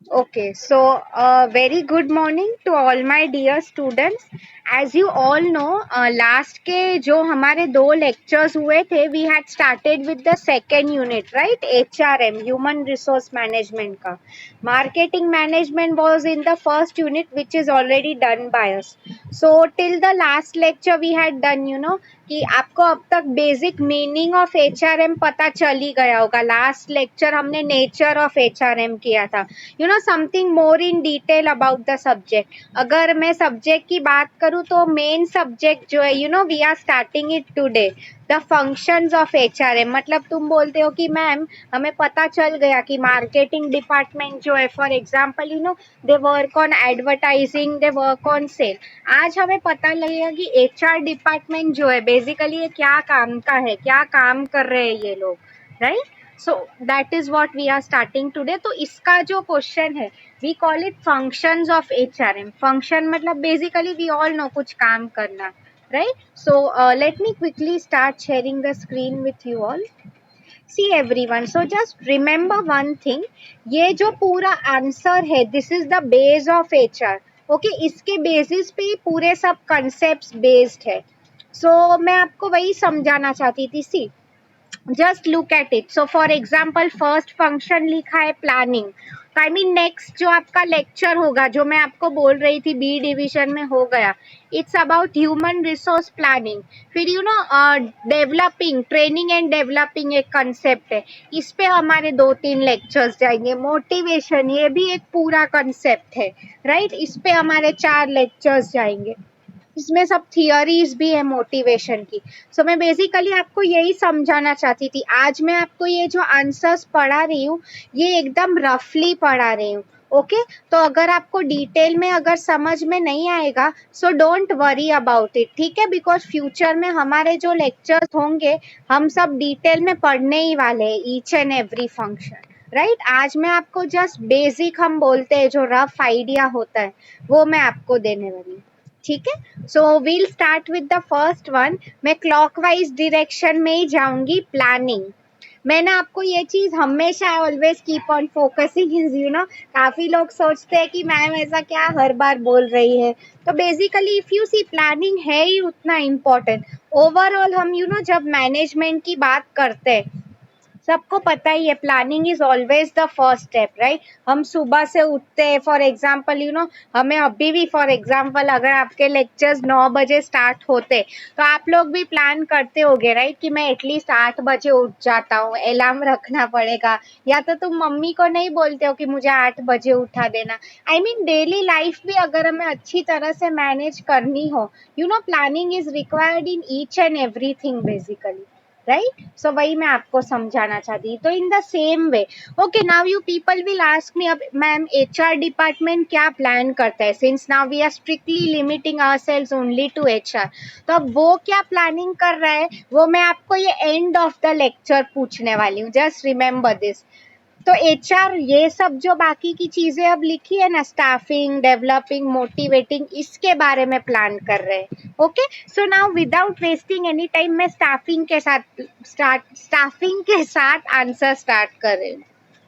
Okay, so very good morning to all my dear students. As you all know, last के जो हमारे दो lectures हुए थे, we had started with the second unit, right? HRM, Human Resource Management का. Marketing Management was in the first unit, which is already done by us. So till the last lecture we had done, कि आपको अब तक basic meaning of HRM पता चल ही गया होगा. Last lecture हमने नेचर ऑफ एचआरएम किया था. Something more in detail about the subject. अगर मैं सब्जेक्ट की बात करूँ तो मेन सब्जेक्ट जो है we are starting it today, the functions of HRM. मतलब तुम बोलते हो कि मैम हमें पता चल गया कि मार्केटिंग डिपार्टमेंट जो है, for example they work on advertising, they work on sale. आज हमें पता लगेगा कि एचआर डिपार्टमेंट जो है बेसिकली ये क्या काम का है, क्या काम कर रहे हैं ये लोग, right? So that is what we are starting today. तो इसका जो क्वेश्चन है, we call it functions of HRM. Function मतलब बेसिकली वी ऑल नो कुछ काम करना, right? So let me quickly start sharing the screen with you all. See everyone, so just remember one thing, ये जो पूरा answer है, this is the base of HR. Okay, इसके basis पे ही पूरे सब कंसेप्ट्स बेस्ड है. सो मैं आपको वही समझाना चाहती थी. See, just look at it. So for example first function लिखा है प्लानिंग. आई मीन नेक्स्ट जो आपका लेक्चर होगा, जो मैं आपको बोल रही थी बी डिवीजन में हो गया, it's about human resource planning. फिर डेवलपिंग, ट्रेनिंग एंड डेवलपिंग एक कंसेप्ट है, इस पे हमारे 2-3 लेक्चर्स जाएंगे. मोटिवेशन, ये भी एक पूरा कंसेप्ट है, राइट? इस पे हमारे 4 लेक्चर्स जाएंगे. इसमें सब थियरीज भी है मोटिवेशन की. सो मैं बेसिकली आपको यही समझाना चाहती थी. आज मैं आपको ये जो आंसर्स पढ़ा रही हूँ, ये एकदम रफली पढ़ा रही हूँ. ओके, तो अगर आपको डिटेल में अगर समझ में नहीं आएगा, so don't worry about it, ठीक है? बिकॉज फ्यूचर में हमारे जो लेक्चर्स होंगे, हम सब डिटेल में पढ़ने ही वाले हैं each and every function, right? आज मैं आपको जस्ट बेसिक, हम बोलते हैं जो रफ आइडिया होता है, वो मैं आपको देने वाली हूँ. ठीक है, so we'll start with the first one. मैं क्लॉकवाइज डायरेक्शन में ही जाऊंगी. प्लानिंग. मैंने आपको ये चीज हमेशा always keep on focusing is काफी लोग सोचते हैं कि मैम ऐसा क्या हर बार बोल रही है. तो basically if you see, planning है ही उतना इम्पोर्टेंट. ओवरऑल हम जब मैनेजमेंट की बात करते हैं, सबको पता ही है planning is always the first step, right? हम सुबह से उठते हैं, फॉर एग्जाम्पल हमें अभी भी, फॉर एग्जाम्पल अगर आपके लेक्चर्स 9 बजे स्टार्ट होते, तो आप लोग भी प्लान करते होगे, राइट? कि मैं एटलीस्ट 8 बजे उठ जाता हूँ, अलार्म रखना पड़ेगा. या तो तुम मम्मी को नहीं बोलते हो कि मुझे 8 बजे उठा देना. आई मीन डेली लाइफ भी अगर हमें अच्छी तरह से मैनेज करनी हो, planning is required in each and everything basically, right? So वही मैं आपको समझाना चाहती. तो in the same way, okay, now you people will ask me, अब मैम एचआर डिपार्टमेंट क्या प्लान करता है, since now we are strictly limiting ourselves only to HR. तो अब वो क्या प्लानिंग कर रहा है, वो मैं आपको ये एंड ऑफ द लेक्चर पूछने वाली हूँ. Just remember this. तो एचआर ये सब जो बाकी की चीजें अब लिखी है ना, स्टाफिंग, डेवलपिंग, मोटिवेटिंग, इसके बारे में प्लान कर रहे हैं. Okay, so now without wasting any time, मैं स्टाफिंग के साथ आंसर स्टार्ट कर रही हूँ.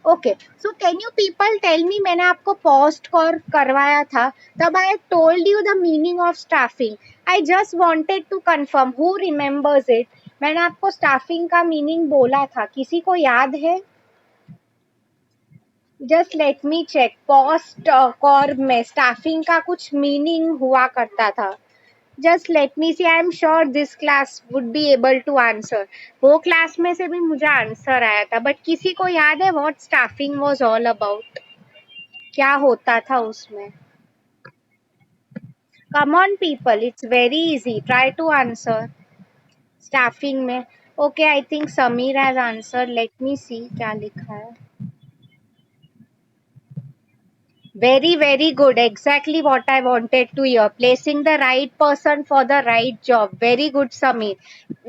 Okay, so can you people tell me, मैंने आपको पोस्ट कॉल करवाया था, तब I told you the meaning of staffing. I just wanted to confirm who remembers it. मैंने आपको स्टाफिंग का मीनिंग बोला था, किसी को याद है? Just let me check. Post call में स्टाफिंग का कुछ मीनिंग हुआ करता था. Just let me see. I am sure this class would be able to answer. वो क्लास में से भी मुझे आंसर आया था, बट किसी को याद है what staffing was all about? क्या होता था उसमें? Come on people, it's very easy, try to answer. Staffing में, okay, I think Sameer has answer. Let me see क्या लिखा है. Very good. Exactly what I wanted to hear. Placing the right person for the right job. Very good, Sameer.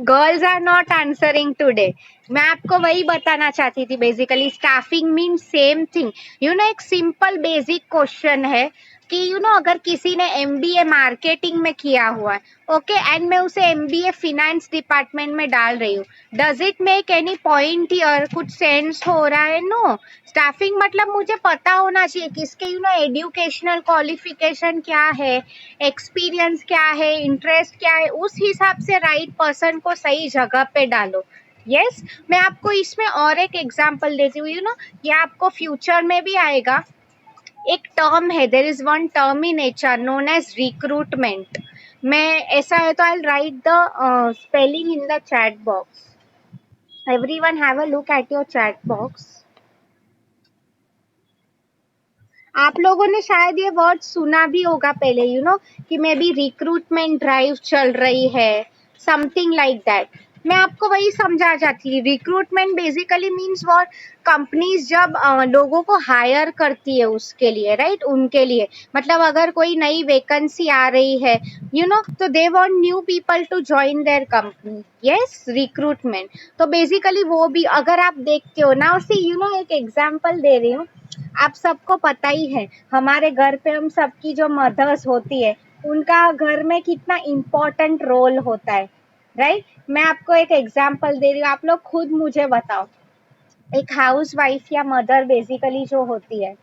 Girls are not answering today. मैं आपको वही बताना चाहती थी. Basically staffing mean same thing. एक सिंपल बेसिक क्वेश्चन है. कि अगर किसी ने एमबीए मार्केटिंग में किया हुआ है, ओके, एंड मैं उसे एमबीए फिनेंस डिपार्टमेंट में डाल रही हूँ, does it make any point here? कुछ सेंस हो रहा है? नो। स्टाफिंग मतलब मुझे पता होना चाहिए किसके एजुकेशनल क्वालिफिकेशन क्या है, एक्सपीरियंस क्या है, इंटरेस्ट क्या है, उस हिसाब से राइट पर्सन को सही जगह पे डालो। यस मैं आपको इसमें और एक एग्जांपल देती हूँ, ये आपको फ्यूचर में भी आएगा। एक टर्म है, there is one term in HR known as recruitment. मैं ऐसा है तो I write the spelling in the chat box. Everyone have a look at your chat box. आप लोगों ने शायद ये वर्ड सुना भी होगा पहले, कि मे बी रिक्रूटमेंट ड्राइव चल रही है, समथिंग लाइक दैट। मैं आपको वही समझा जाती है। Recruitment basically means what, companies जब लोगों को हायर करती है उसके लिए, राइट, उनके लिए, मतलब अगर कोई नई वैकेंसी आ रही है, तो they want new people to join their company. Yes, recruitment. तो बेसिकली वो भी अगर आप देखते हो ना, उसे एक एग्जांपल दे रही हूँ। आप सबको पता ही है, हमारे घर पे हम सबकी जो मदर्स होती है, उनका घर में कितना इम्पोर्टेंट रोल होता है, राइट। मैं आपको एक एग्जांपल दे रही हूँ, आप लोग खुद मुझे बताओ। एक हाउस वाइफ या मदर बेसिकली जो होती है,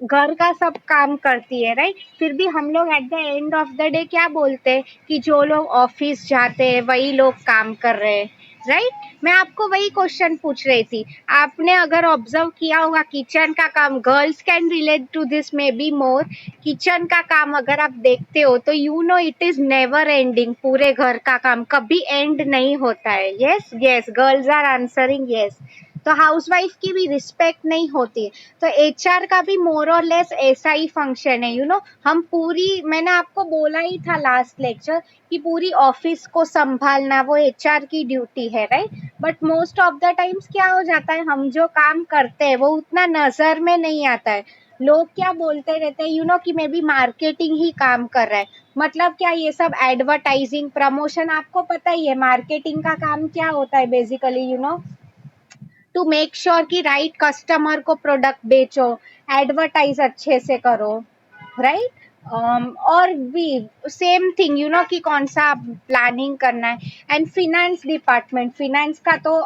घर का सब काम करती है, राइट। फिर भी हम लोग at the end of the day क्या बोलते हैं कि जो लोग ऑफिस जाते हैं वही लोग काम कर रहे हैं, राइट। मैं आपको वही क्वेश्चन पूछ रही थी। आपने अगर ऑब्जर्व किया होगा, किचन का काम, girls can relate to this may be more. Kitchen का काम अगर आप देखते हो तो इट इज नेवर एंडिंग। पूरे घर का काम कभी एंड नहीं होता है। Yes yes, girls are answering yes. तो हाउसवाइफ की भी रिस्पेक्ट नहीं होती। तो एचआर का भी मोर और लेस ऐसा ही फंक्शन है। हम पूरी, मैंने आपको बोला ही था लास्ट लेक्चर कि पूरी ऑफिस को संभालना वो एचआर की ड्यूटी है, right. But most of the times क्या हो जाता है, हम जो काम करते हैं वो उतना नजर में नहीं आता है। लोग क्या बोलते रहते हैं, कि मे बी मार्केटिंग ही काम कर रहा है। मतलब क्या, ये सब एडवर्टाइजिंग, प्रमोशन, आपको पता ही है मार्केटिंग का काम क्या होता है बेसिकली, टू मेक श्योर कि राइट कस्टमर को प्रोडक्ट बेचो, एडवर्टाइज अच्छे से करो, राइट। और भी सेम थिंग, कि कौन सा प्लानिंग करना है। एंड फिनेंस डिपार्टमेंट, फिनेंस का तो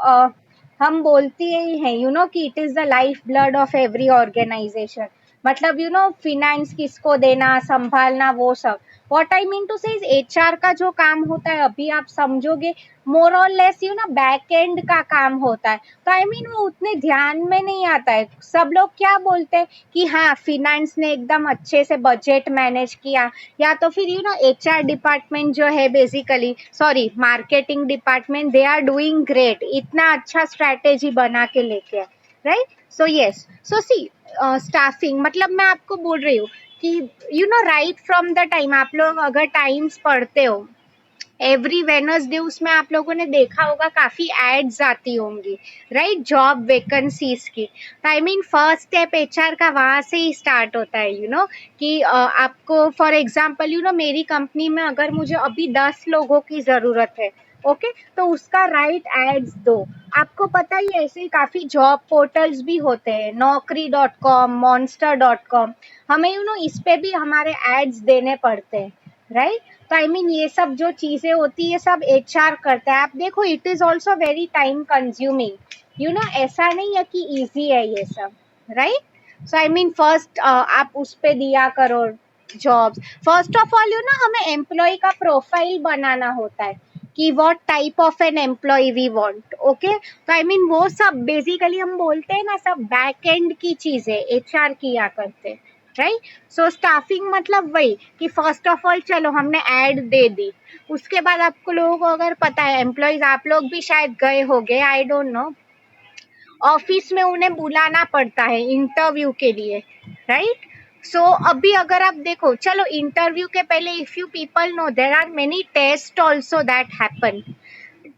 हम बोलते ही हैं, कि it is the life blood of every organisation. मतलब फिनेंस किसको देना, संभालना, वो सब। What I mean to say HR का जो काम होता है, अभी आप समझोगे, मोर और लेस बैक एंड का काम होता है। तो आई मीन वो उतने ध्यान में नहीं आता है। सब लोग क्या बोलते हैं कि हाँ, फिनेंस ने एकदम अच्छे से बजट मैनेज किया, या तो फिर एचआर डिपार्टमेंट जो है basically, sorry, marketing department, they are doing great, इतना अच्छा स्ट्रैटेजी बना के लेके, right. So yes, so see, staffing मतलब मैं आपको बोल रही हूँ कि राइट फ्रॉम द टाइम, आप लोग अगर टाइम्स पढ़ते हो, एवरी वेनसडे उसमें आप लोगों ने देखा होगा काफी एड्स आती होंगी, राइट, जॉब वैकेंसीज की। आई मीन फर्स्ट स्टेप एचआर का वहां से ही स्टार्ट होता है, कि आपको फॉर एग्जांपल मेरी कंपनी में अगर मुझे अभी 10 लोगों की जरूरत है, ओके, तो उसका राइट एड्स दो। आपको पता ही है, ऐसे काफी जॉब पोर्टल्स भी होते हैं, naukri.com, monster.com, हमें इस पे भी हमारे एड्स देने पड़ते हैं, राइट। तो आई मीन ये सब जो चीजें होती है सब एचआर करता है। आप देखो, it is also very time consuming, ऐसा नहीं है कि इजी है ये सब, right. So I mean first आप उस पे दिया करो जॉब्स। फर्स्ट ऑफ ऑल हमें एम्प्लॉय का प्रोफाइल बनाना होता है कि what type of an employee we want, okay. तो आई मीन वो सब बेसिकली हम बोलते हैं ना, सब बैक एंड की चीजें एचआर किया करते हैं, राइट। सो स्टाफिंग मतलब वही कि फर्स्ट ऑफ ऑल चलो हमने ऐड दे दी, उसके बाद आपको लोगों को अगर पता है, एम्प्लॉयज आप लोग भी शायद गए होंगे, आई डोंट नो, ऑफिस में उन्हें बुलाना पड़ता है इंटरव्यू के लिए, राइट। सो अभी अगर आप देखो, चलो इंटरव्यू के पहले if you people know, there are many test also that happen.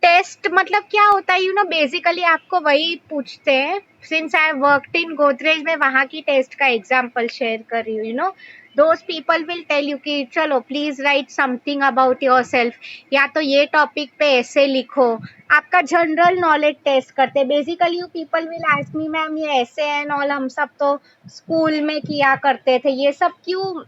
Test मतलब क्या होता है, बेसिकली आपको वही पूछते हैं। Since I worked in Godrej में, वहां की टेस्ट का एग्जांपल शेयर कर रही हूँ, those people will tell you कि चलो please write something about yourself, या तो ये टॉपिक पे ऐसे लिखो। आपका जनरल नॉलेज टेस्ट करते हैं basically. You people will ask me ma'am ये ऐसे एंड ऑल हम सब तो स्कूल में किया करते थे, ये सब क्यों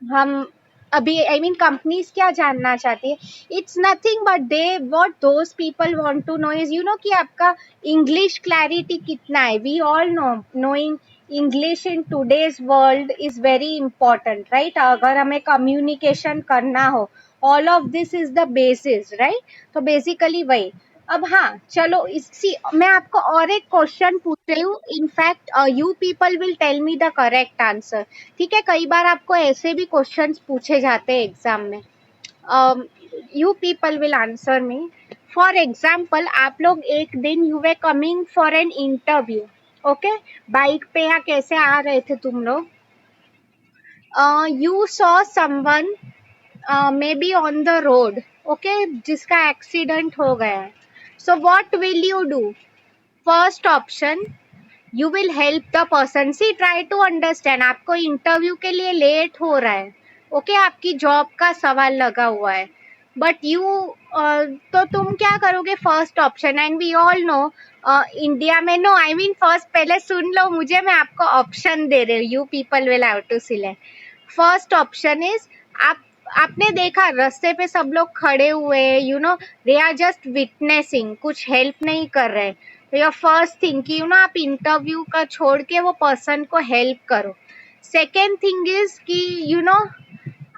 हम अभी, आई मीन कंपनीज क्या जानना चाहती है? It's nothing but they what those people want to know is कि आपका इंग्लिश क्लैरिटी कितना है। We all know knowing English in today's world is very important, right? अगर हमें कम्युनिकेशन करना हो, all of this is the basis, right? तो basically वही। अब हाँ चलो, इसी मैं आपको और एक क्वेश्चन पूछ रही हूँ। In fact you people will tell me the correct answer, ठीक है? कई बार आपको ऐसे भी क्वेश्चंस पूछे जाते हैं एग्जाम में। You people will answer me. For example, आप लोग एक दिन you were coming for an interview, okay? Bike पे या कैसे आ रहे थे तुम लोग, you saw someone may be on the road, okay, जिसका एक्सीडेंट हो गया है। So what will you do? First option, you will help the person. See try to understand, आपको इंटरव्यू के लिए लेट हो रहा है, ओके? आपकी जॉब का सवाल लगा हुआ है, बट यू तो तुम क्या करोगे? First option, and we all know India में, नो आई मीन फर्स्ट पहले सुन लो मुझे, मैं आपको ऑप्शन दे रही हूँ, you people will have to select. First option is, आप आपने देखा रास्ते पे सब लोग खड़े हुए हैं, दे आर जस्ट विटनेसिंग, कुछ हेल्प नहीं कर रहे। तो योर फर्स्ट थिंग कि आप इंटरव्यू का छोड़ के वो पर्सन को हेल्प करो। सेकेंड थिंग इज कि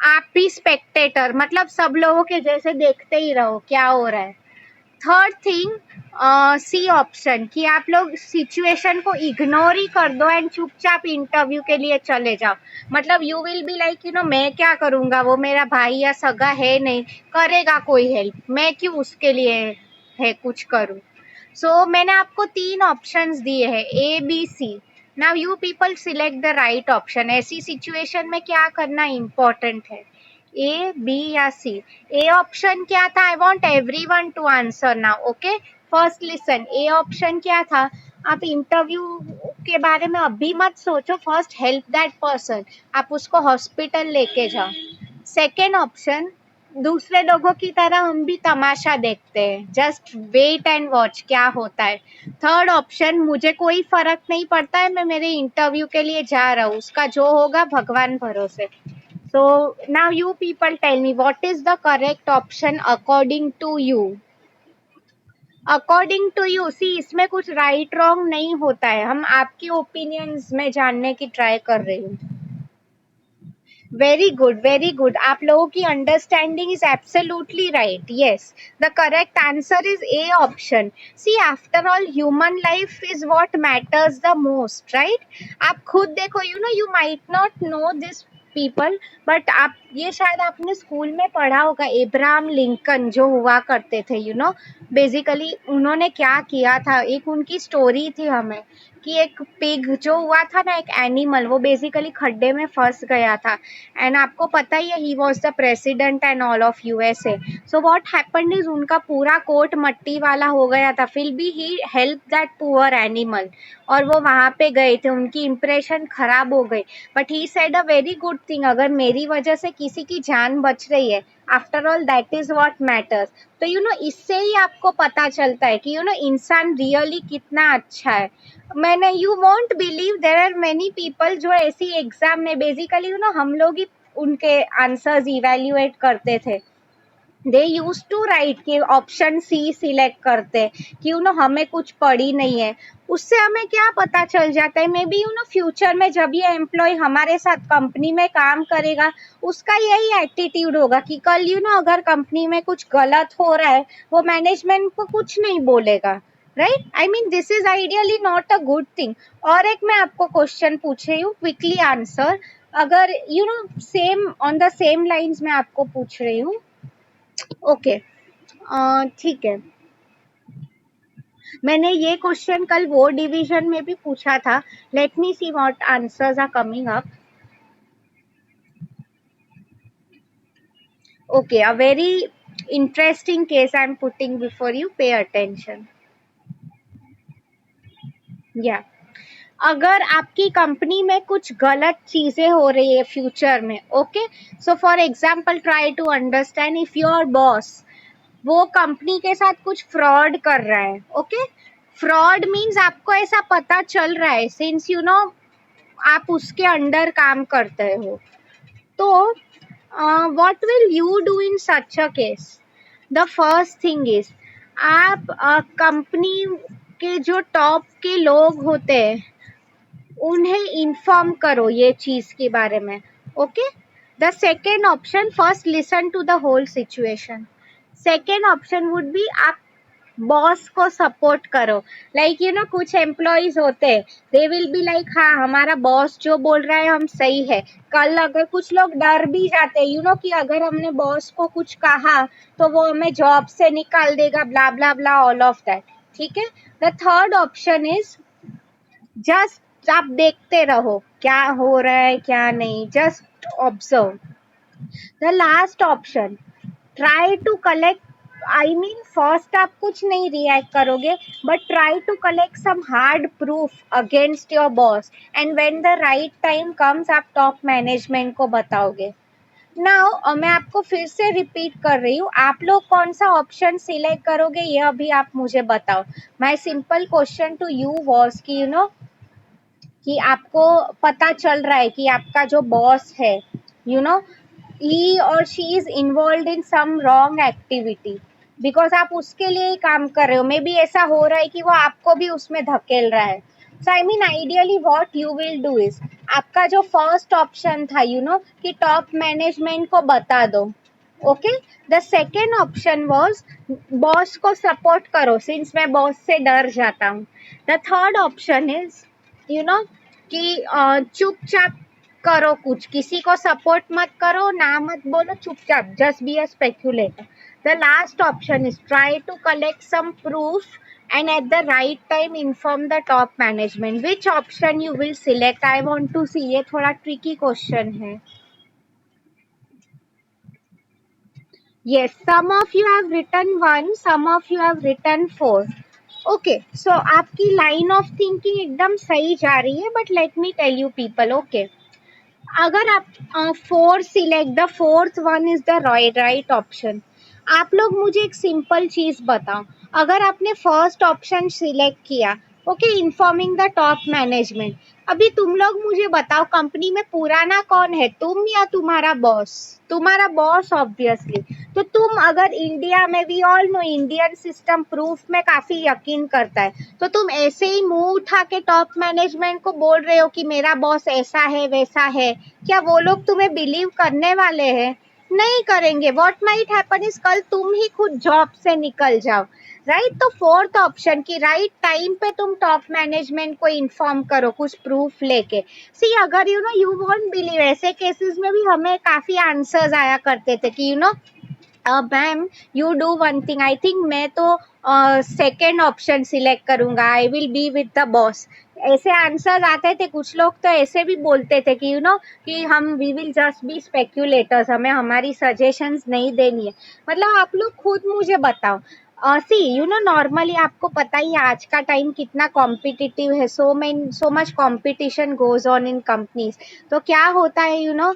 आप भी स्पेक्टेटर, मतलब सब लोगों के जैसे देखते ही रहो क्या हो रहा है। थर्ड थिंग, सी ऑप्शन, कि आप लोग सिचुएशन को इग्नोर ही कर दो एंड चुपचाप इंटरव्यू के लिए चले जाओ। मतलब यू विल बी लाइक मैं क्या करूंगा, वो मेरा भाई या सगा है नहीं, करेगा कोई हेल्प, मैं क्यों उसके लिए है कुछ करूं। सो मैंने आपको तीन ऑप्शंस दिए हैं, A B C. Now you people select the right option. ऐसी सिचुएशन में क्या करना इम्पोर्टेंट है, ए बी या सी? ए ऑप्शन क्या था? I want every one two answer now, okay? First listen, A option क्या था? आप इंटरव्यू के बारे में अभी मत सोचो, फर्स्ट हेल्प दैट पर्सन, आप उसको हॉस्पिटल लेके जाओ। सेकेंड ऑप्शन, दूसरे लोगों की तरह हम भी तमाशा देखते हैं, जस्ट वेट एंड वॉच क्या होता है। थर्ड ऑप्शन, मुझे कोई फर्क नहीं पड़ता है, मैं मेरे इंटरव्यू के लिए जा रहा हूँ, उसका जो होगा भगवान भरोसे। So now you people tell me what is the correct option according to you? According to you, see इसमें कुछ right wrong नहीं होता है, हम आपकी opinions में जानने की try कर रही हूँ। Very good, very good. आप लोगों की understanding is absolutely right. Yes, the correct answer is A option. See, after all, human life is what matters the most, right? आप खुद देखो, you might not know this people, but आप ये शायद आपने स्कूल में पढ़ा होगा, एब्राहम लिंकन जो हुआ करते थे, बेसिकली उन्होंने क्या किया था, एक उनकी स्टोरी थी हमें, कि एक पिग जो हुआ था ना, एक एनिमल, वो बेसिकली खड्डे में फंस गया था। एंड आपको पता ही है, he was the president and all of USA. So what happened is, उनका पूरा कोट मट्टी वाला हो गया था, फिर भी ही हेल्प दैट पुअर एनिमल। और वो वहां पे गए थे, उनकी इंप्रेशन खराब हो गई, but he said a very good thing, अगर मेरी वजह से किसी की जान बच रही है, after all that is what matters. तो इससे ही आपको पता चलता है कि इंसान रियली कितना अच्छा है। मैंने, you won't believe, there are many people जो ऐसी एग्जाम में बेसिकली हम लोग ही उनके आंसर्स इवेल्युएट करते थे। दे यूज टू राइट कि ऑप्शन सी सिलेक्ट करते कि हमें कुछ पड़ी नहीं है। उससे हमें क्या पता चल जाता है, मे बी फ्यूचर में जब ये एम्प्लॉय हमारे साथ कंपनी में काम करेगा, उसका यही एटीट्यूड होगा कि कल अगर कंपनी में कुछ गलत हो रहा है, वो मैनेजमेंट को कुछ नहीं बोलेगा, right? I mean this is ideally not a good thing. और एक मैं आपको क्वेश्चन पूछ रही हूँ, क्विकली आंसर। अगर same on the same lines मैं आपको पूछ रही हूँ, ओके? ठीक है। मैंने ये क्वेश्चन कल वो डिवीजन में भी पूछा था। Let me see what answers are coming up. Okay, a very interesting case I'm putting before you. Pay attention. Yeah. अगर आपकी कंपनी में कुछ गलत चीजें हो रही है फ्यूचर में, okay, so for example try to understand if your boss वो कंपनी के साथ कुछ फ्रॉड कर रहा है, ओके, फ्रॉड मीन्स आपको ऐसा पता चल रहा है सिंस यू नो आप उसके अंडर काम करते हो, तो what will you do in such a case? The first thing is आप कंपनी के जो टॉप के लोग होते हैं उन्हें इन्फॉर्म करो ये चीज के बारे में, okay. The second option, first listen to the whole situation, second option would be आप बॉस को सपोर्ट करो। लाइक यू नो कुछ एम्प्लॉयज होते हैं, दे विल बी लाइक हाँ हमारा बॉस जो बोल रहा है हम सही है। कल अगर कुछ लोग डर भी जाते हैं यू नो कि अगर हमने बॉस को कुछ कहा तो वो हमें जॉब से निकाल देगा, blah blah blah, all of that, ठीक है। The third option is just आप देखते रहो क्या हो रहा है क्या नहीं, just observe. The last option, try to collect, I mean first आप कुछ नहीं रिएक्ट करोगे but try to collect some hard proof against your boss and when the right time comes आप टॉप मैनेजमेंट को बताओगे। नाउ मैं आपको फिर से रिपीट कर रही हूँ, आप लोग कौन सा ऑप्शन सिलेक्ट करोगे ये अभी आप मुझे बताओ। My simple question to you was कि यू नो कि आपको पता चल रहा है कि आपका जो बॉस है you know he or she is involved in some wrong activity because आप उसके लिए ही काम कर रहे हो, मे बी ऐसा हो रहा है कि वो आपको भी उसमें धकेल रहा है। So I mean ideally what you will do is, आपका जो फर्स्ट ऑप्शन था यू नो कि टॉप मैनेजमेंट को बता दो, okay, the second option was boss को सपोर्ट करो सिंस मैं बॉस से डर जाता हूँ। The third option is you know कि चुपचाप करो, कुछ किसी को सपोर्ट मत करो, ना मत बोलो, चुपचाप just be a speculator. The last option is try to collect some proof and at the right time inform the top management. Which option you will select? I want to see. ये थोड़ा tricky question है। Yes, some of you have written one, some of you have written four. Okay, so आपकी line of thinking एकदम सही जा रही है, but let me tell you people, okay. अगर आप four select, the fourth one is the right option. आप लोग मुझे एक सिंपल चीज बताओ, अगर आपने फर्स्ट ऑप्शन सिलेक्ट किया, okay, informing the top management, अभी तुम लोग मुझे बताओ कंपनी में पुराना कौन है, तुम या तुम्हारा बॉस? तुम्हारा बॉस ऑब्वियसली। तो तुम अगर इंडिया में, we all know Indian system proof में काफी यकीन करता है, तो तुम ऐसे ही मुंह उठा के टॉप मैनेजमेंट को बोल रहे हो कि मेरा बॉस ऐसा है वैसा है, क्या वो लोग तुम्हें बिलीव करने वाले हैं? नहीं करेंगे। व्हाट माइट हैपन इज कल तुम ही खुद जॉब से निकल जाओ, राइट। तो फोर्थ ऑप्शन की राइट टाइम पे तुम टॉप मैनेजमेंट को इन्फॉर्म करो कुछ प्रूफ लेके। सी अगर you know you won't believe, ऐसे केसेस में भी हमें काफी आंसर्स आया करते थे कि you no ma'am you do one thing, I think मैं तो सेकेंड ऑप्शन सिलेक्ट करूंगा, I will be with the boss. ऐसे आंसर आते थे। कुछ लोग तो ऐसे भी बोलते थे कि यू नो कि हम we will just be speculators, हमें हमारी सजेशंस नहीं देनी है। मतलब आप लोग खुद मुझे बताओ, सी यू नो नॉर्मली आपको पता ही है आज का टाइम कितना कॉम्पिटिटिव है, so much competition goes on in companies. तो क्या होता है यू नो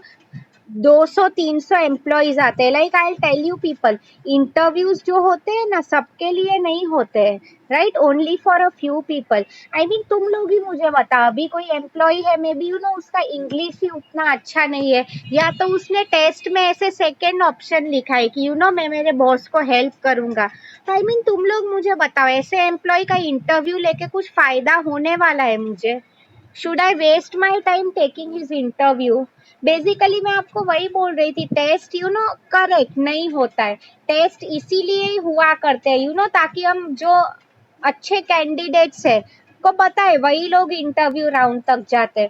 200-300 एम्प्लॉयज आते हैं। Like I tell you people, interviews जो होते हैं ना सबके लिए नहीं होते हैं, right, only for a few people. I mean तुम लोग ही मुझे बताओ, अभी कोई एम्प्लॉय है मे बी यू नो उसका इंग्लिश ही उतना अच्छा नहीं है, या तो उसने टेस्ट में ऐसे सेकेंड ऑप्शन लिखा है कि यू नो मैं मेरे बॉस को हेल्प करूंगा। तो आई मीन तुम लोग मुझे बताओ ऐसे एम्प्लॉय का इंटरव्यू लेके कुछ फायदा होने वाला है मुझे? Should I waste my time taking his interview? Basically मैं आपको वही बोल रही थी, टेस्ट यू नो करेक्ट नहीं होता है, टेस्ट इसीलिए ही हुआ करते हैं यू नो ताकि हम जो अच्छे कैंडिडेट्स है को पता है वही लोग इंटरव्यू राउंड तक जाते हैं।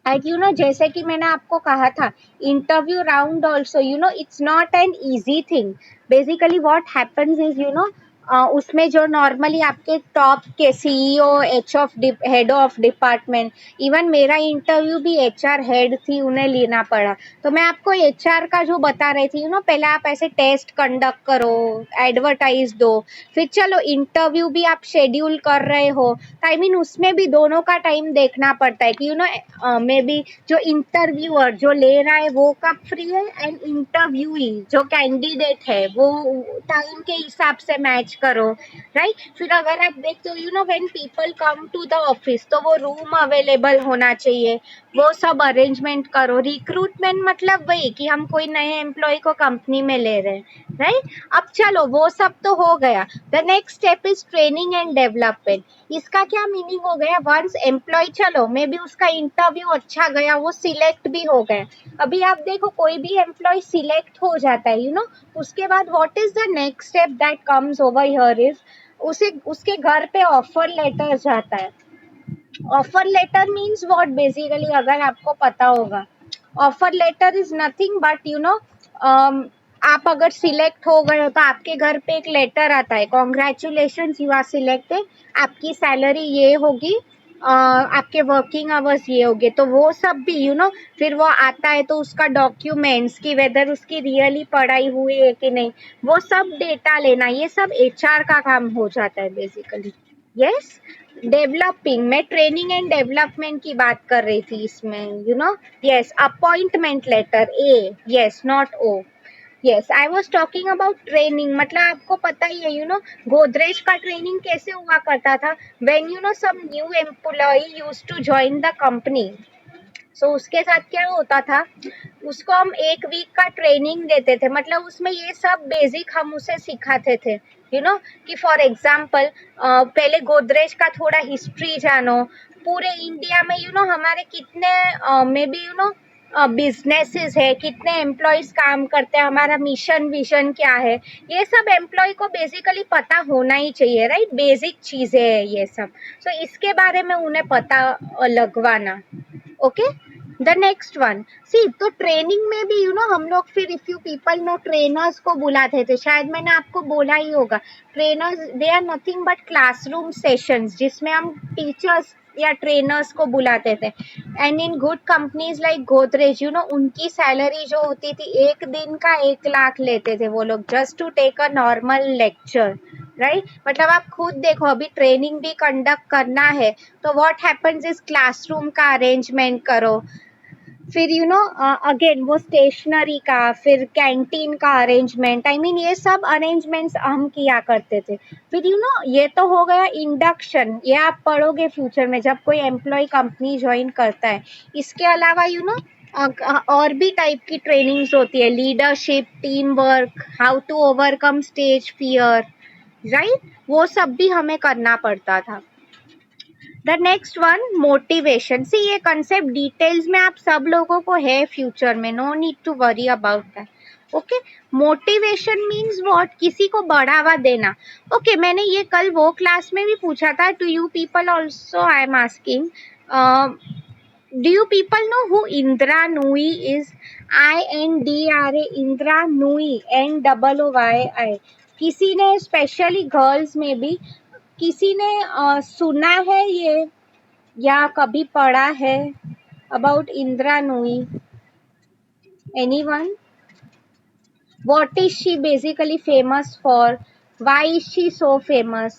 एंड यू नो जैसे कि मैंने आपको कहा था, interview round also you know it's not an easy thing. Basically what happens is you no उसमें जो नॉर्मली आपके टॉप के CEO, head of department, even मेरा इंटरव्यू भी एचआर हेड थी, उन्हें लेना पड़ा। तो मैं आपको एचआर का जो बता रही थी पहले आप ऐसे टेस्ट कंडक्ट करो, एडवर्टाइज दो, फिर चलो इंटरव्यू भी आप शेड्यूल कर रहे हो, तो आई मीन उसमें भी दोनों का टाइम देखना पड़ता है कि मे बी जो इंटरव्यूअर जो ले रहा है वो कब फ्री है, एंड इंटरव्यूई जो कैंडिडेट है वो टाइम के हिसाब से मैच करो, राइट। फिर अगर आप देखते हो when people come to the office, तो वो रूम अवेलेबल होना चाहिए, वो सब अरेंजमेंट करो। रिक्रूटमेंट मतलब वही कि हम कोई नए एम्प्लॉय को कंपनी में ले रहे हैं, राइट। अब चलो वो सब तो हो गया। The next step is training and development. इसका क्या मीनिंग हो गया, वंस एम्प्लॉय चलो मे बी उसका इंटरव्यू अच्छा गया, वो सिलेक्ट भी हो गए। अभी आप देखो कोई भी एम्प्लॉय सिलेक्ट हो जाता है उसके बाद what is the next step that comes over here is उसे उसके घर पे ऑफर लेटर जाता है। Offer letter means what, basically अगर आपको पता होगा, offer letter is nothing but आप अगर सिलेक्ट हो गए हो तो आपके घर पे एक लेटर आता है, कॉन्ग्रेचुलेशन यू आर सिलेक्टेड, आपकी सैलरी ये होगी, आपके वर्किंग आवर्स ये होंगे। तो वो सब भी फिर वो आता है, तो उसका डॉक्यूमेंट्स की वेदर उसकी रियली पढ़ाई हुई है कि नहीं, वो सब डेटा लेना, ये सब एचआर का काम हो जाता है बेसिकली। यस। डेवलपिंग, मैं ट्रेनिंग एंड डेवलपमेंट की बात कर रही थी इसमें, yes. Appointment letter, A, yes, not O. Yes, I was talking about training. मतलब आपको पता ही है गोदरेज का ट्रेनिंग कैसे हुआ करता था, when some new employ used to join the company. So उसके साथ क्या होता था, उसको हम एक वीक का ट्रेनिंग देते थे, मतलब उसमें ये सब बेसिक हम उसे सिखाते थे, कि फॉर एग्जाम्पल पहले गोदरेज का थोड़ा हिस्ट्री जानो, पूरे इंडिया में हमारे कितने मे बी बिजनेसेस है, कितने एम्प्लॉयज काम करते हैं, हमारा मिशन विजन क्या है, ये सब एम्प्लॉय को बेसिकली पता होना ही चाहिए, राइट। बेसिक चीजें है ये सब। सो इसके बारे में उन्हें पता लगवाना। Okay. The next one, see, तो ट्रेनिंग में भी हम लोग फिर if you people know trainers को बुलाते थे, शायद मैंने आपको बोला ही होगा। Trainers they are nothing but classroom sessions, जिसमें हम टीचर्स या ट्रेनर्स को बुलाते थे। And in good companies like Godrej उनकी सैलरी जो होती थी, एक दिन का 1 लाख लेते थे वो लोग, just to take a normal lecture, right. मतलब आप खुद देखो, अभी ट्रेनिंग भी कंडक्ट करना है तो व्हाट हैपेंस इज क्लासरूम का अरेंजमेंट करो, फिर अगेन वो स्टेशनरी का, फिर कैंटीन का अरेंजमेंट, आई मीन ये सब अरेंजमेंट्स हम किया करते थे। फिर ये तो हो गया इंडक्शन, ये आप पढ़ोगे फ्यूचर में जब कोई एम्प्लॉय कंपनी ज्वाइन करता है। इसके अलावा और भी टाइप की ट्रेनिंग्स होती है, leadership, team work, how to overcome stage fear, right, वो सब भी हमें करना पड़ता था। The next one, motivation. See, ये कंसेप्ट डिटेल्स में आप सब लोगों को है फ्यूचर में, no need to worry about that. Okay. Motivation means what, किसी को बढ़ावा देना। ओके, मैंने ये कल वो क्लास में भी पूछा था, to you people also I am asking, do you people know who Indra Nooyi इज? INDRA, Indra Nooyi, NOOYI। किसी ने स्पेशली गर्ल्स में भी किसी ने सुना है ये या कभी पढ़ा है about Indira Nooyi? Anyone? What is she basically famous for? Why is she so famous?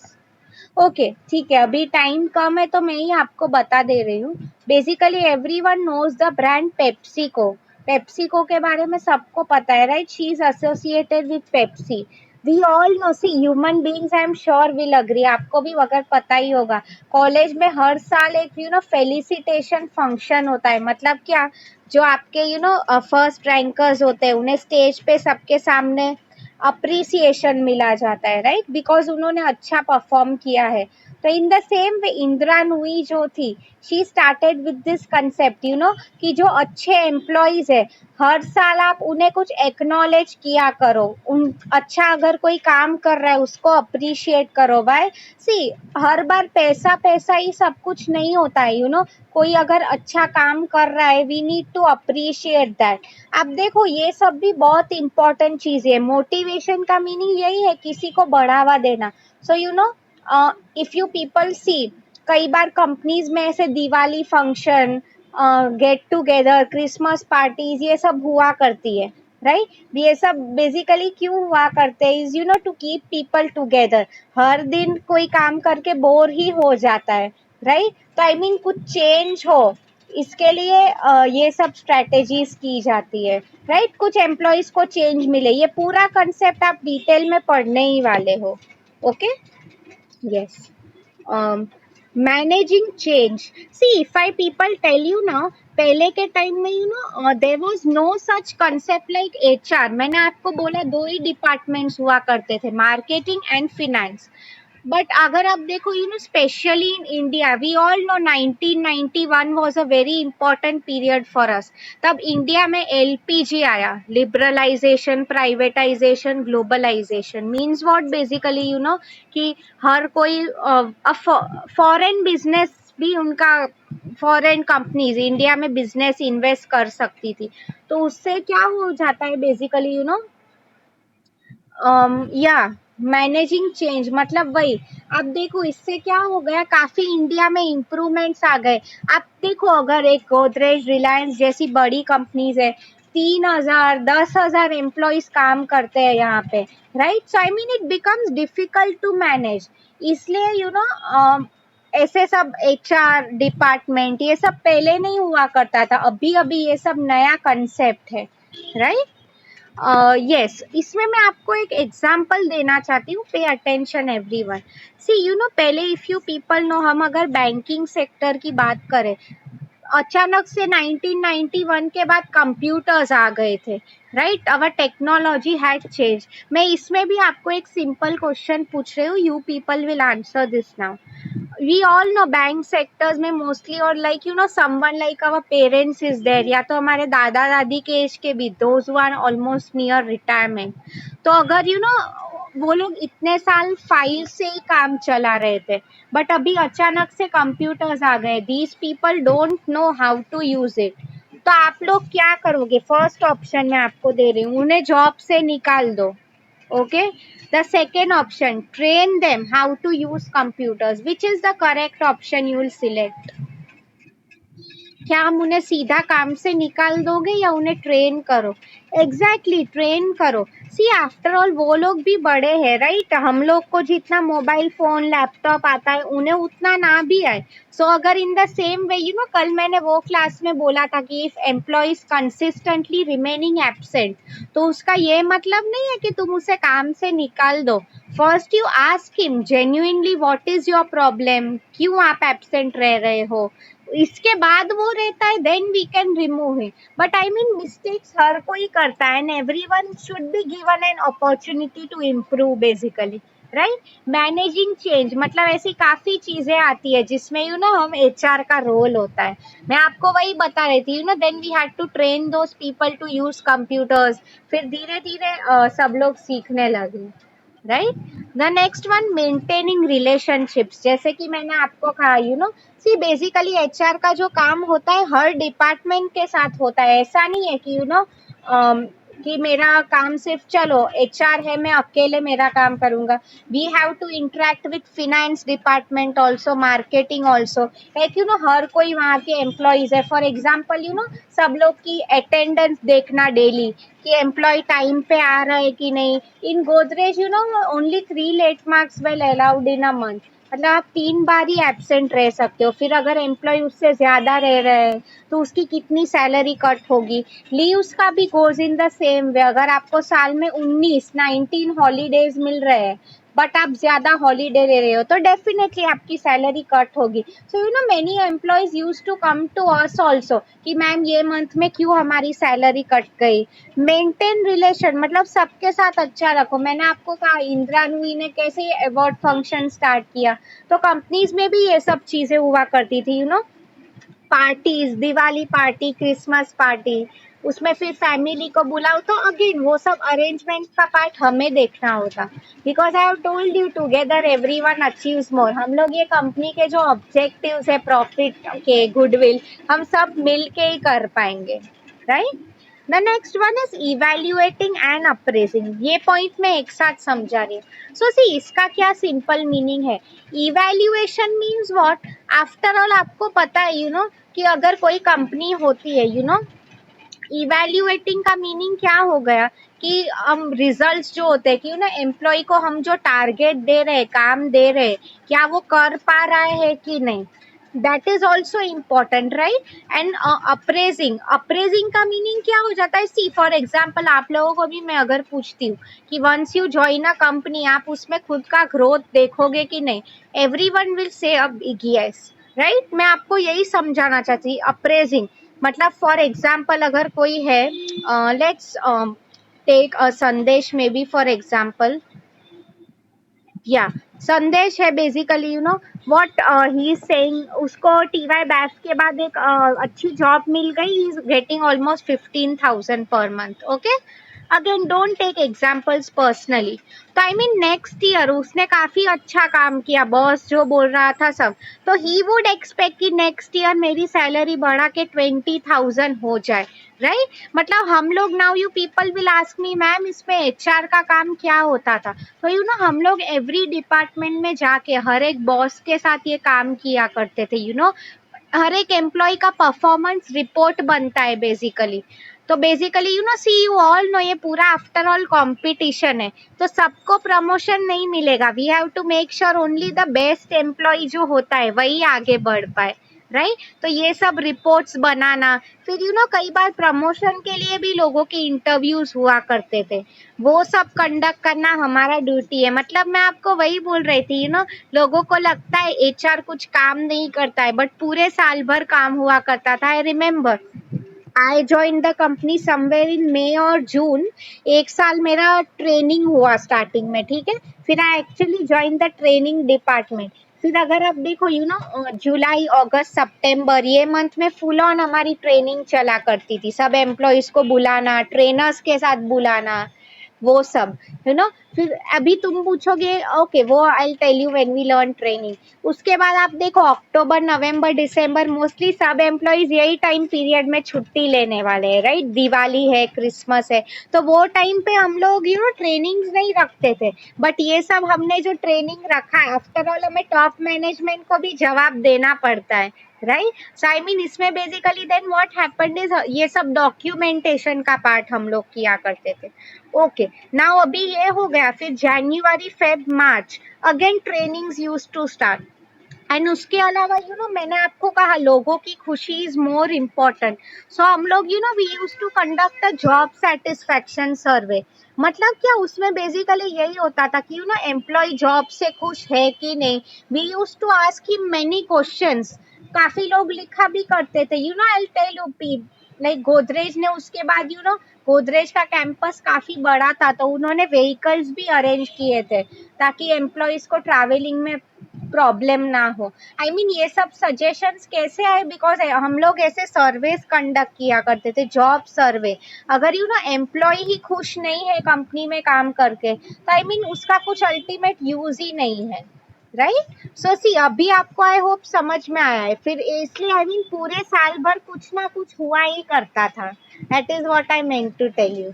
Okay, ठीक है, अभी टाइम कम है तो मैं ही आपको बता दे रही हूँ। Basically everyone knows the brand PepsiCo. PepsiCo के बारे में सबको पता है, राइट। She is associated with Pepsi. We all know, see, human beings, I am sure will agree, आपको भी अगर पता ही होगा, कॉलेज में हर साल एक फेलिसिटेशन फंक्शन होता है। मतलब क्या, जो आपके फर्स्ट रैंकर्स होते हैं उन्हें स्टेज पे सबके सामने अप्रिसिएशन मिला जाता है, राइट, बिकॉज उन्होंने अच्छा परफॉर्म किया है। तो इन द सेम वे इंदिरा नूई जो थी, she started with this concept कि जो अच्छे एम्प्लॉयज है हर साल आप उन्हें कुछ एक्नॉलेज किया करो, उन अच्छा अगर कोई काम कर रहा है उसको अप्रिशिएट करो। भाई सी, हर बार पैसा पैसा ही सब कुछ नहीं होता है कोई अगर अच्छा काम कर रहा है we need to appreciate that. अब देखो ये सब भी बहुत इंपॉर्टेंट चीज है। मोटिवेशन का मीनिंग यही है किसी को बढ़ावा देना। So if you people see, कई बार कंपनीज में ऐसे Diwali function, get together, Christmas parties ये सब हुआ करती है, राइट ये सब बेसिकली क्यों हुआ करते हैं is to keep people together. हर दिन कोई काम करके बोर ही हो जाता है, राइट तो आई मीन कुछ चेंज हो इसके लिए ये सब स्ट्रेटेजीज की जाती है, राइट कुछ एम्प्लॉयज को चेंज मिले। ये पूरा कंसेप्ट आप डिटेल में पढ़ने ही वाले हो। Okay, yes. Managing change, see if I people tell you no, पहले के टाइम में there was no such concept like HR. मैंने आपको बोला दो ही डिपार्टमेंट्स हुआ करते थे, मार्केटिंग एंड फिनेंस। बट अगर आप देखो specially in India, we all know 1991 was a very important period for us. तब इंडिया में एलपीजी आया, liberalisation, privatisation, globalisation. Means what basically कि हर कोई फॉरेन बिजनेस भी उनका, फॉरेन कंपनीज इंडिया में बिजनेस इन्वेस्ट कर सकती थी। तो उससे क्या हो जाता है बेसिकली या मैनेजिंग चेंज मतलब वही। अब देखो इससे क्या हो गया, काफी इंडिया में इम्प्रूवमेंट्स आ गए। आप देखो अगर एक गोदरेज, रिलायंस जैसी बड़ी कंपनीज है, 3,000 10,000 एम्प्लॉयज काम करते हैं यहाँ पे, right so I mean it becomes difficult to manage. इसलिए ऐसे सब एचआर डिपार्टमेंट ये सब पहले नहीं हुआ करता था, अभी अभी ये सब नया कंसेप्ट है, राइट। यस, इसमें मैं आपको एक एग्जांपल देना चाहती हूँ। Pay attention everyone. सी पहले इफ यू पीपल नो, हम अगर बैंकिंग सेक्टर की बात करें, अचानक से 1991 के बाद कंप्यूटर्स आ गए थे, right our technology had change. मैं इसमें भी आपको एक सिंपल क्वेश्चन पूछ रही हूँ, you people will answer this now. we all know bank sectors में मोस्टली, और like someone like our parents is there, या तो हमारे दादा दादी के एज के भी, those who are almost near retirement. तो अगर वो लोग इतने साल फाइल से ही काम चला रहे थे, बट अभी अचानक से कंप्यूटर्स आ गए, these people don't know how to use it. तो आप लोग क्या करोगे? फर्स्ट ऑप्शन मैं आपको दे रही हूँ, उन्हें जॉब से निकाल दो। Okay, the second option, train them how to use computers. Which is the correct option you will select? क्या हम उन्हें सीधा काम से निकाल दोगे या उन्हें ट्रेन करो? एग्जैक्टली ट्रेन करो। सी आफ्टर ऑल वो लोग भी बड़े हैं, राइट हम लोग को जितना मोबाइल फोन लैपटॉप आता है उन्हें उतना ना भी आए। सो अगर इन द सेम वे कल मैंने वो क्लास में बोला था कि if employees consistently remaining absent, तो उसका ये मतलब नहीं है कि तुम उसे काम से निकाल दो। First you ask him genuinely what is your problem, क्यों आप एब्सेंट रह रहे हो, इसके बाद वो रहता है then we can remove him. But I mean mistakes हर कोई करता है and everyone should be given an opportunity to improve basically, right. Managing change मतलब ऐसी काफी चीजें आती है जिसमें हम एचआर का रोल होता है। मैं आपको वही बता रही थी then we had to train those people to use computers, फिर धीरे धीरे सब लोग सीखने लगे, right. The next one, maintaining relationships. जैसे कि मैंने आपको कहा सी बेसिकली एचआर का जो काम होता है हर डिपार्टमेंट के साथ होता है। ऐसा नहीं है कि कि मेरा काम सिर्फ चलो एचआर है मैं अकेले मेरा काम करूंगा। We have to interact with finance department also, marketing also, like हर कोई वहाँ के एम्प्लॉयज है। फॉर एग्जाम्पल सब लोग की अटेंडेंस देखना डेली कि एम्प्लॉय टाइम पे आ रहा है कि नहीं। In Godrej only 3 late marks well allowed in a month, मतलब आप 3 बार ही एब्सेंट रह सकते हो। फिर अगर एम्प्लॉय उससे ज्यादा रह रहे हैं तो उसकी कितनी सैलरी कट होगी। लीव्स का भी गोज इन द सेम वे। अगर आपको साल में 19 हॉलीडेज मिल रहे हैं बट आप ज्यादा हॉलीडे ले रहे हो तो डेफिनेटली आपकी सैलरी कट होगी. So you know many employees use to come to us also कि मैम ये मंथ में क्यों हमारी सैलरी कट गई. मेंटेन रिलेशन मतलब सबके साथ अच्छा रखो. मैंने आपको कहा इंदिरा नूई ने कैसे ये अवार्ड फंक्शन स्टार्ट किया, तो कंपनीज में भी ये सब चीजें हुआ करती थी. You know parties, Diwali party, Christmas party, उसमें फिर फैमिली को बुलाओ, तो अगेन वो सब अरेंजमेंट का पार्ट हमें देखना होता. Because I have told you together everyone achieves more. हम लोग ये कंपनी के जो ऑब्जेक्टिव्स है प्रॉफिट के, गुडविल, हम सब मिल के ही कर पाएंगे. Right. The next one is evaluating and appraising. ये पॉइंट मैं एक साथ समझा रही हूँ. सो सी इसका क्या सिंपल मीनिंग है. Evaluation means what. After all आपको पता है कि अगर कोई कंपनी होती है, इवेल्युएटिंग का मीनिंग क्या हो गया कि हम रिजल्ट्स जो होते हैं कि एम्प्लॉय को हम जो टारगेट दे रहे हैं, काम दे रहे हैं, क्या वो कर पा रहा है कि नहीं. That is also important, right. And appraising का मीनिंग क्या हो जाता है. सी फॉर एग्जाम्पल आप लोगों को भी मैं अगर पूछती हूँ कि once you join a company, आप उसमें खुद का ग्रोथ देखोगे कि नहीं. एवरीवन विल से अब यस, राइट. मैं आपको यही समझाना चाहती हूँ. अप्रेजिंग मतलब फॉर एग्जाम्पल अगर कोई है, लेट्स टेक अ संदेश में बी फॉर एग्जाम्पल. या संदेश है basically what he is saying. उसको टीवाई बैफ के बाद एक अच्छी जॉब मिल गई. He is getting almost 15,000 per month. Okay. Again don't take examples personally. तो आई मीन नेक्स्ट ईयर उसने काफी अच्छा काम किया, बॉस जो बोल रहा था सब, तो ही वुड एक्सपेक्ट कि नेक्स्ट ईयर मेरी सैलरी बढ़ा के 20,000 हो जाए. राइट. मतलब हम लोग, now you people will ask me ma'am इसमें एचआर का काम क्या होता था. तो हम लोग एवरी डिपार्टमेंट में जाके हर एक बॉस के साथ ये काम किया करते थे. हर एक एम्प्लॉय का परफॉर्मेंस रिपोर्ट बनता है बेसिकली. तो basically see you all know ये पूरा आफ्टर ऑल कंपटीशन है, तो सबको प्रमोशन नहीं मिलेगा. We have to make sure only the best employ जो होता है वही आगे बढ़ पाए. राइट. तो ये सब रिपोर्ट्स बनाना, फिर कई बार प्रमोशन के लिए भी लोगों के इंटरव्यूज हुआ करते थे, वो सब कंडक्ट करना हमारा ड्यूटी है. मतलब मैं आपको वही बोल रही थी. लोगों को लगता है एचआर कुछ काम नहीं करता है, बट पूरे साल भर काम हुआ करता था. I remember I join the company somewhere in May और जून. एक साल मेरा ट्रेनिंग हुआ स्टार्टिंग में, ठीक है. फिर I actually join the training department. फिर अगर आप देखो जुलाई अगस्त सितंबर ये मंथ में फुल ऑन हमारी ट्रेनिंग चला करती थी. सब एम्प्लॉयज को बुलाना, ट्रेनर्स के साथ बुलाना, वो सब. फिर अभी तुम पूछोगे ओके वो I tell you when we learn training. उसके बाद आप देखो अक्टूबर नवंबर दिसंबर मोस्टली सब एम्प्लॉयज यही टाइम पीरियड में छुट्टी लेने वाले हैं. राइट. दिवाली है, क्रिसमस है, तो वो टाइम पे हम लोग ट्रेनिंग नहीं रखते थे. बट ये सब हमने जो ट्रेनिंग रखा है, आफ्टर ऑल हमें टॉप मैनेजमेंट को भी जवाब देना पड़ता है. राइट. सो आई मीन इसमें basically then what happened is ये सब डॉक्यूमेंटेशन का पार्ट हम लोग किया करते थे. ओके. नाउ अभी ये हो गया. फिर January Feb March again trainings use to start. And उसके अलावा मैंने आपको कहा लोगों की खुशी इज मोर इम्पोर्टेंट. सो हम लोग we used to conduct a job satisfaction survey. मतलब क्या उसमें बेसिकली यही होता था कि एम्प्लॉय जॉब से खुश है कि नहीं. We used to ask him many questions. काफी लोग लिखा भी करते थे. आई टेल यू पी लाइक गोदरेज ने उसके बाद गोदरेज का कैंपस काफी बड़ा था, तो उन्होंने व्हीकल्स भी अरेंज किए थे ताकि एम्प्लॉयज को ट्रैवलिंग में प्रॉब्लम ना हो. आई मीन ये सब सजेशंस कैसे आए, बिकॉज हम लोग ऐसे सर्वेस कंडक्ट किया करते थे, जॉब सर्वे. अगर एम्प्लॉय ही खुश नहीं है कंपनी में काम करके, तो आई मीन उसका कुछ अल्टीमेट यूज ही नहीं है. राइट. सो सी अभी आपको आई होप समझ में आया है. फिर इसलिए आई मीन पूरे साल भर कुछ ना कुछ हुआ ही करता था. That is what I meant to tell you.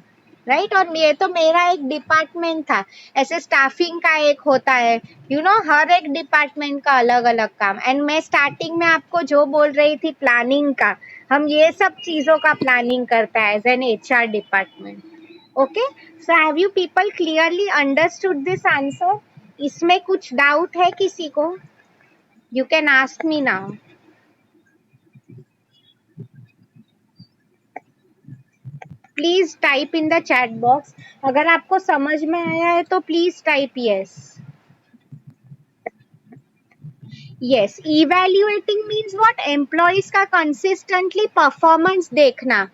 Right. और ये तो मेरा एक डिपार्टमेंट था. ऐसे स्टाफिंग का एक होता है. हर एक डिपार्टमेंट का अलग अलग काम. एंड मैं स्टार्टिंग में आपको जो बोल रही थी प्लानिंग का, हम ये सब चीजों का प्लानिंग करता है as an HR department. Okay. So have you people clearly understood this answer. इसमें कुछ डाउट है किसी को? You can ask me now. Please type in the chat box. अगर आपको समझ में आया है तो please type yes. Yes, evaluating means what, employees का कंसिस्टेंटली परफॉर्मेंस देखना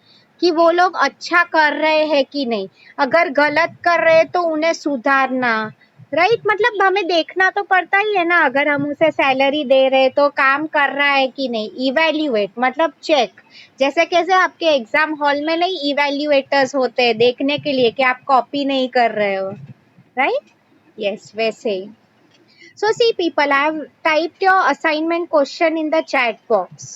कि वो लोग अच्छा कर रहे हैं कि नहीं, अगर गलत कर रहे हैं तो उन्हें सुधारना, राइट मतलब हमें देखना तो पड़ता ही है ना, अगर हम उसे सैलरी दे रहे तो काम कर रहा है कि नहीं, इवैल्यूएट मतलब चेक, जैसे कैसे आपके एग्जाम हॉल में नहीं इवैल्यूएटर्स होते हैं देखने के लिए कि आप कॉपी नहीं कर रहे हो, राइट, यस वैसे ही. So see people, I have typed your assignment question in the chat box.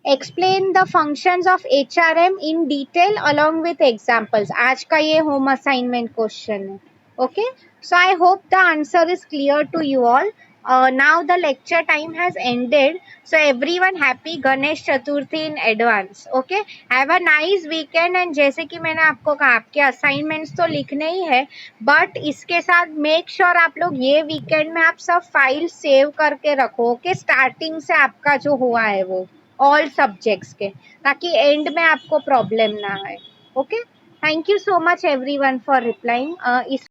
Explain the functions of HRM in detail along with examples. आज का ये home assignment question है. Okay. So I hope the answer is clear to you all. Now the lecture time has ended. So everyone happy Ganesh Chaturthi in advance. Okay. Have a nice weekend. And जैसे कि मैंने आपको कहा आपके assignments तो लिखने ही है, but इसके साथ मेक श्योर आप लोग ये वीकेंड में आप सब फाइल सेव करके रखो. ओके, स्टार्टिंग से आपका जो हुआ है वो ऑल सब्जेक्ट्स के, ताकि एंड में आपको प्रॉब्लम ना आए. Okay, thank you so much everyone for replying. इस